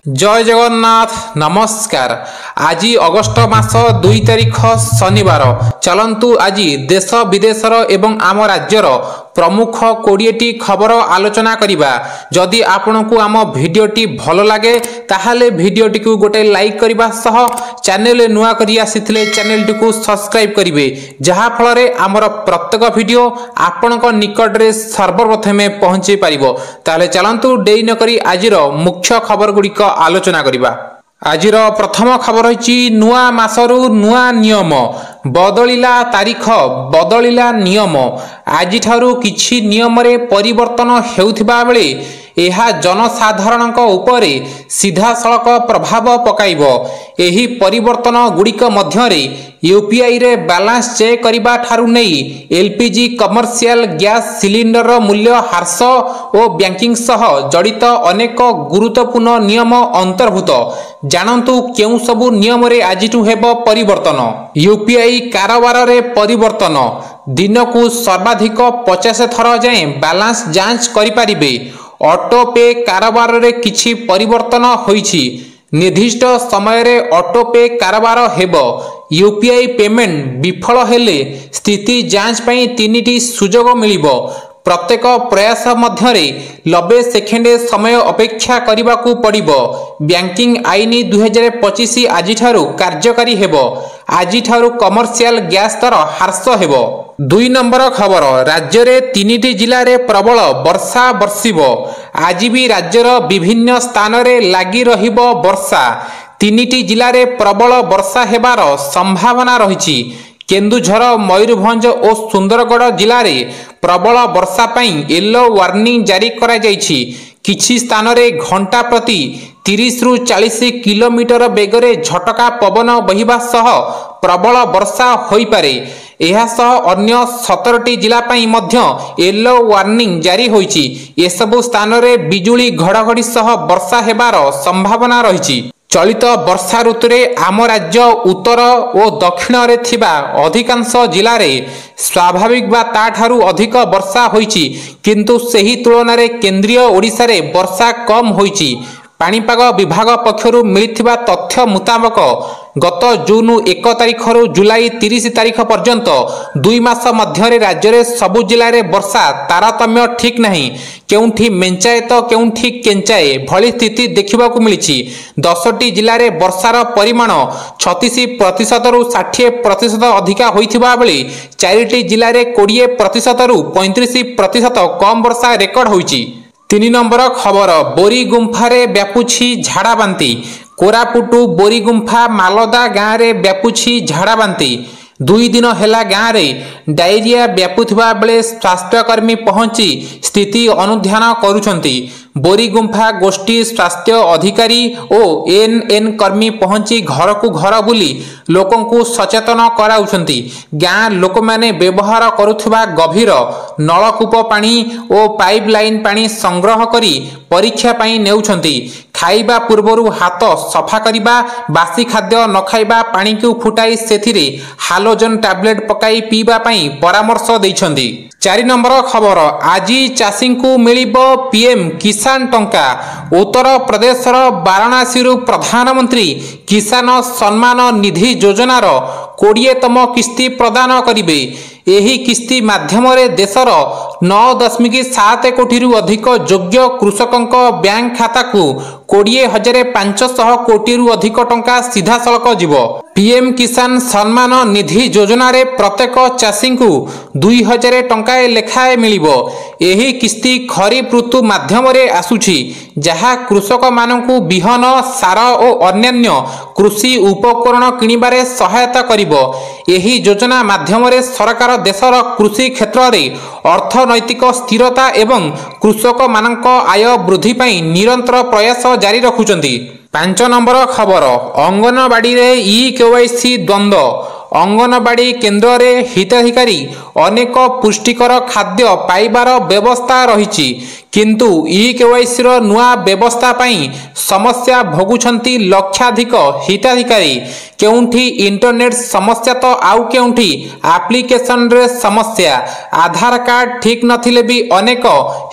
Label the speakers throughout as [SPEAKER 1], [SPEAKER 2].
[SPEAKER 1] जय जगन्नाथ नमस्कार। आज अगस्ट मास 2 तारिख शनिवार। चलंतु आज देश विदेशर एवं आम राज्यर प्रमुख 20टी खबर आलोचना करिबा। जदि आपनकु आम भिडियोटी भल लागे ताहाले भिडियोटी को गोटे लाइक करिबा सह चैनल नुआ करी आसीथिले चैनलटी को सब्सक्राइब करिवे, जहा फलरे आमर प्रत्येक भिडियो आपनक निकट रे सर्वप्रथमे पहुंची पारिबो। ताहाले चलंतु डेरी न करी आजिर मुख्य खबर गुडिक आलोचना करिबा। आजिर प्रथम खबर होची नुआ मासरु नुआ नियम, बदलिला तारीख बदलिला नियम। आज ठारू किछि नियम रे परिवर्तन हेउथिबा बेले एहा जनसाधारणक उपरे सीधा सड़क प्रभाव पकाइबो। एही परिवर्तन गुडिक मध्यरे यूपीआई रे बैलेंस चेक करिबा ठारू नै एलपीजी कमर्शियल गैस सिलिंडर मूल्य ह्रास और बैंकिंग सह जड़ित अनेक गुरुत्वपूर्ण नियम अंतर्भूत। जानंतु केउ सबु नियम रे आजिटु हेबो परिवर्तन। यूपीआई कारोबार रे परिवर्तन। दिन को सर्वाधिक 50 थर जाए बैलेंस जांच करि पारिबे। ऑटो पे कारोबार रे किछि परिवर्तन होईछि। निर्दिष्ट समय रे ऑटो पे कारोबार हेबो। यूपीआई पेमेंट विफल हेले स्थिति जांच पई 3टी सुजोग मिलिबो। प्रत्येक प्रयास मध्यरे 90 सेकेंड समय अपेक्षा करिबाकू पड़िबो। बैंकिंग आईन 2025 आज ठारू कार्यकारी हेबो। आज ठारू कमर्शियल गैस दर ह्रास हेबो। 2 नंबर खबर, राज्य रे 3टी जिला रे प्रबल वर्षा बर्षिबो। आज भी राज्यर विभिन्न स्थान रे लागि रहिबो वर्षा। 3टी जिला रे प्रबल वर्षा हेबार संभावना रहिछि। केन्दुझर, मयूरभंज और सुंदरगढ़ जिले में प्रबल वर्षा पई येलो वार्निंग जारी करा जायछि। किछि स्थान रे घंटा प्रति 30 रु 40 किलोमीटर बेगरे झटका पवन बहिबा सह प्रबल वर्षा होई पारे। एहा सह अन्य 17टी जिला पई मध्य येलो वार्निंग जारी होईछि। ए सब स्थान रे बिजुली घड़घड़ी सह वर्षा हेबार संभावना रहिछि। चलित वर्षा ऋतु रे आम राज्य उत्तर और दक्षिण रे थिबा अधिकांश जिला रे स्वाभाविक बा ताठारू अधिक वर्षा होईछि, किंतु सेही तुलना रे केंद्रीय ओडिसा रे वर्षा कम होईछि। पाणीपाग विभाग पक्षरु मिलिथिबा तथ्य मुताबक गत जून 1 तारिख रु जुलाई 30 तारिख पर्यंत 2 मास मध्य राज्य रे सबु जिला रे वर्षा तारतम्य ठीक नहीं। केउंठी मेंचाए तो केउंठी केंचाए भली स्थिति देखिबा को मिलिछि। 10टी जिला रे वर्षार परिमाण 36% रु 60% अधिका होइथिबा बेले 4टी जिला रे 20% रु 35% कम वर्षा रेकर्ड होइछि। 3 नंबर खबर, बोरी गुंफा रे व्यापुछि झाड़ा बांती। कोरापुटु बोरी गुंफा मालदा गाँव रे व्यापुछि झाड़ा बांती। 2 दिन हेला गाँव रे डायरिया व्यापुथिबा बेले स्वास्थ्यकर्मी पहुंची स्थिति अनुध्यान करुछंती। बोरी गुंफा गोष्ठी स्वास्थ्य अधिकारी और एनएन कर्मी पहुंची घर को घर बुली लोकों को सचेतन कराउछंती। गाँ लोक माने व्यवहार करुथिबा गभीर नलकूप पानी और पाइपलाइन पानी संग्रह करी परीक्षा पाई नेउछंती। खाइबा पूर्वरु हाथ सफा करिबा, बासी खाद्य न खाइबा, पानी को फुटाई सेथिरे हालोजन टैबलेट पकाई पीबा पाई परामर्श दैछंती। 4 नंबर खबर, आज चाषी को मिलिबो पीएम किसान टंका। उत्तर प्रदेशर वाराणसी प्रधानमंत्री किसान सम्मान निधि योजनार 20तम किस्ती प्रदान करिवे। एही किस्ती माध्यम रे देशर 9.7 कोटी रु अधिक योग्य कृषकंक बैंक खाता को 20,500 कोटी रु अधिक टंका सीधा सड़क जीवो। पीएम किसान सम्मान निधि योजना रे प्रत्येक चाषी को 2,000 टंका लेखाए मिलिबो। एही किस्ती खरीफ ऋतु माध्यम रे आसुछि, जहा कृषक मानकु बिहन, सार और अन्यान्य कृषि उपकरण किनिबारे सहायता करिबो। एही योजना माध्यम रे सरकार देशर कृषि क्षेत्र रे अर्थनैतिक स्थिरता एवं कृषक मानक आय वृद्धि पई निरंतर प्रयास जारी रखुचंती। 5 नंबर खबर, अंगनवाड़ी रे ई-केवाईसी द्वंद्व। अंगनवाड़ी केन्द्र रे हिताधिकारी अनेक पुष्टिकर खाद्य पाइबार व्यवस्था रहिछि, किंतु ई-केवाईसी रो नुआ व्यवस्था पई समस्या भोगुछंती लक्षाधिक हिताधिकारी। केउंठी इंटरनेट समस्या तो आउ केउंठी एप्लिकेशन रे समस्या। आधार कार्ड ठीक नथिले भी अनेक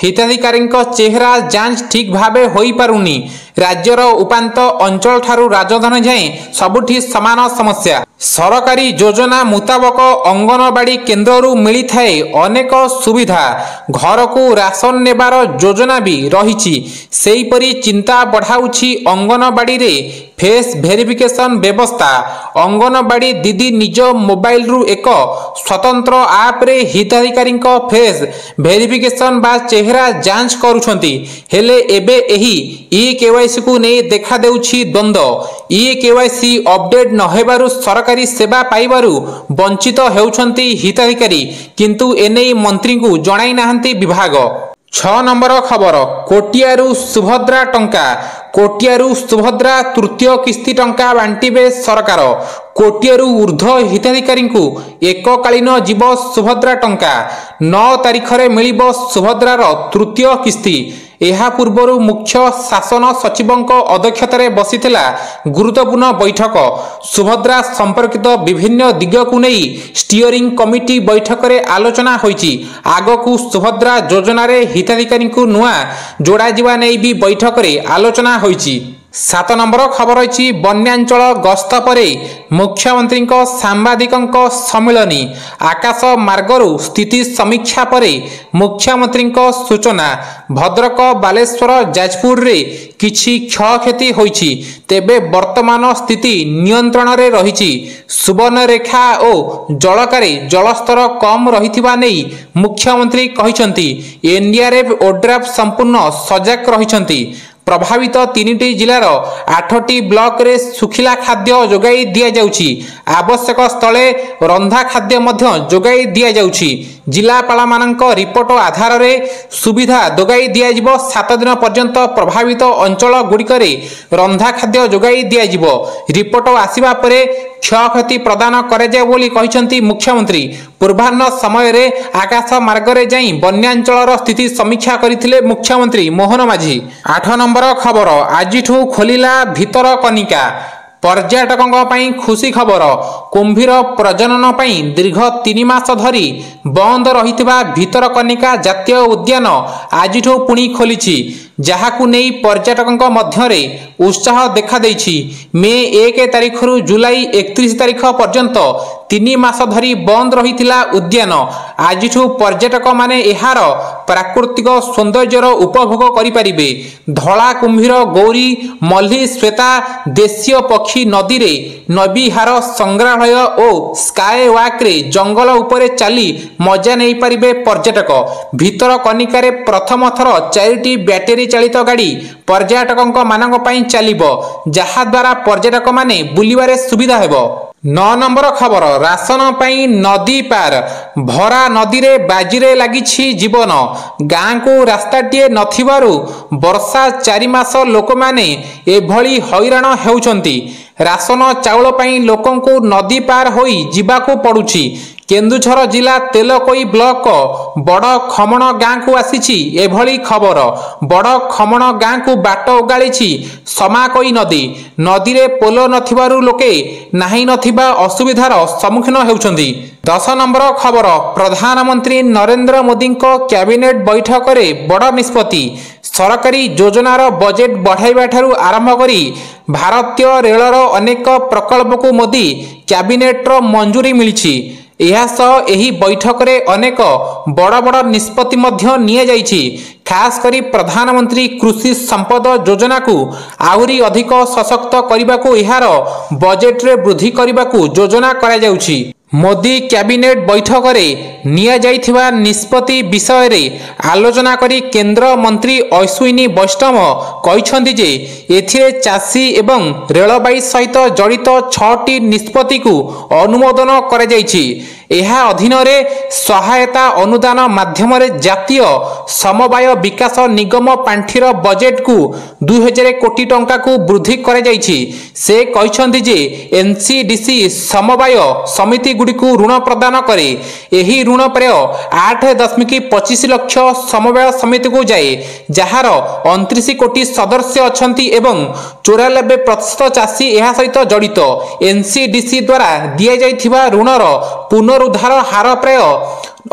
[SPEAKER 1] हिताधिकारी चेहरा जांच ठीक भावे होई पारुनी। राज्यर उपांत अंचल ठारू राजधानी जाए सबुठी समान समस्या। सरकारी योजना मुताबक अंगनवाड़ी केन्द्ररू मिली थाए अनेक सुविधा, घर को राशन नेबार योजना भी रही। सेहीपरि चिंता बढ़ाऊँगी अंगनवाड़ी रे फेस भेरिफिकेशन व्यवस्था। अंगनवाड़ी दीदी निज मोबाइल रु एक स्वतंत्र आप रे हिताधिकारी फेस भेरिफिकेशन बा चेहरा जांच करुछंती। हेले एबे एही ई केवाईसी को नहीं देखा देउछि द्वंद्व। ई केवाईसी अपडेट न हेबारु सरकारी सेवा पाइबारु वंचित हेउछंती हिताधिकारी, किंतु एने मंत्री को जणाई नाहंती विभाग। 6 नंबर खबर, कोटियारू सुभद्रा टंका। कोटियारू सुभद्रा तृतीय किस्ती टंका बांटिबे सरकार। कोटियारू ऊर्ध्व हिताधिकारी को एककालीन जीव सुभद्रा टंका। 9 तारिख रे मिलिबो सुभद्रार तृतीय किस्ती। एहा पूर्वरु मुख्य शासन सचिवंक अध्यक्षतारे बसिथिला गुरुत्वपूर्ण बैठक। सुभद्रा संपर्कित विभिन्न दिग को नहीं स्टीयरिंग कमिटी बैठक रे आलोचना होईची। आगकू सुभद्रा योजना रे हिताधिकारी को नुआ जोड़ा जिवा नै भी बैठक रे आलोचना होईची। 7 नंबर खबर अछि बन्यांचल गस्त परे मुख्यमंत्री सांबादिक सम्मिलनी। आकाश मार्गरू स्थिति समीक्षा परे मुख्यमंत्री सूचना। भद्रक बालेश्वर जाजपुर रे किछि क्षयक्षति होईछि, तेबे वर्तमान स्थिति नियंत्रण रे रहिछि। सुवर्णरेखा ओ जलकारे जलस्तर कम रहिथिबा नै मुख्यमंत्री कहिसंती। एनडीआरएफ ओड्राफ संपूर्ण सजग रहिसंती। प्रभावित 3टी जिलार 8टी ब्लॉक रे सुखिला खाद्य जोगाई दिया जाउछि। आवश्यक स्थले रंधा खाद्य मध्य जोगाई दिया जाउछि। जिलापाल मानक रिपोर्ट आधार रे सुविधा जोगाई दिया जिवो। 7 दिन पर्यंत प्रभावित अंचल गुड़िकरे रंधा खाद्य जोगाई दिया जिवो। रिपोर्ट आसिबा परे क्षयक्षति प्रदान करे जाय बोली कहिसंती मुख्यमंत्री। पूर्वाह्न समय रे आकाश मार्ग रे जाई बन्यांचलर स्थिति समीक्षा करिथिले मुख्यमंत्री मोहन माझी। 8 नंबर खबर, आजिठू खोलिला भितरकनिका। पर्यटकों पाई खुशी खबर। कुंभीर प्रजनन पाई दीर्घ 3 मास धरी बंद रहिथिबा भितरकनिका जातीय उद्यान आजिठू पुणी खोलिछि, जहाकू नहीं पर्यटकों मध्यरे उत्साह देखा देछि। मे 1 तारिख रु जुलाई 31 तारिख पर्यंत 3 मास धरी बंद रहिथिला उद्यान। आजिठू पर्यटक माने एहार प्राकृतिक सौंदर्यर उपभोग करि परिबे। धला कुंभीर, गौरी, मल्ली, श्वेता, देशीय पक्षी नदी रे नबीहार संग्रहालय ओ स्काई वॉक रे जंगल उपरे चली मजा नहीं पारिबे पर्यटक। भितरकनिका रे प्रथम थर 4टी बैटरी चालित गाड़ी पर्यटकों मानक पई चलिबो, जहा द्वारा पर्यटक माने बुलिबारे सुविधा हेबो। 9 नंबर खबर, राशन पाई नदी पार। भरा नदी रे बाजीरे लागिछि जीवन। गाँ को रास्ताटीए नथिबारु वर्षा 4 मास लोक माने एभली हैरान हेउचंती। राशन चाउल पाई लोकन को नदी पार होई जिबाको पड़ुछि। केन्दुझर जिला तेलकोई ब्लॉक बड़ खमण गाँ को आसीछि एभली खबर। बड़ खमण गाँ को बाट उगाळिछि समाकोई नदी। नदी रे पोल नथिबारु लोके नाही नथिबा असुविधार सम्मुखीन हेउछंती। 10 नंबर खबर, प्रधानमंत्री नरेंद्र मोदी कैबिनेट बैठक रे बड़ निष्पत्ति। सरकारी योजनार बजेट बढ़ाइबा ठारू आरंभ करी भारतीय रेलर अनेक प्रकल्प को मोदी कैबिनेटर मंजूरी मिलिछि। एही बैठक रे अनेक बड़ बड़ निष्पत्ति मध्य निया जाइछि। खास करी प्रधानमंत्री कृषि संपद योजना को आहुरी अधिक सशक्त करने को एहार बजेट रे वृद्धि करने को योजना करा जाउछि। मोदी कैबिनेट बैठक रे निया जाइथिबा निष्पत्ति विषय रे आलोचना करी केंद्र मंत्री अश्विनी वैष्णव कहिसंती जे एथिरे चाषी एवं रेलबाई सहित जड़ित 6टी निष्पत्ति को अनुमोदन करा जाइछि। एहा अधीन रे सहायता अनुदान माध्यम रे जातीय समवाय विकास निगम पांठीर बजेट को 2000 कोटी टंका को वृद्धि करा जाइछि। से कहिसंती जे एनसीडीसी समवाय समिति गुडी को ऋण प्रदान करे। एही ऋण प्राय 8.25 लाख समवाय समिति को जाए, जहार 29 कोटी सदस्य अछंती एवं 94% चाषी एहा सहित जड़ित। एनसीडीसी द्वारा दिया जाइथिबा ऋणर पुनरुद्धार हार प्राय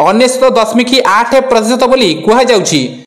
[SPEAKER 1] 19.8% बोली कुहा जाउछि।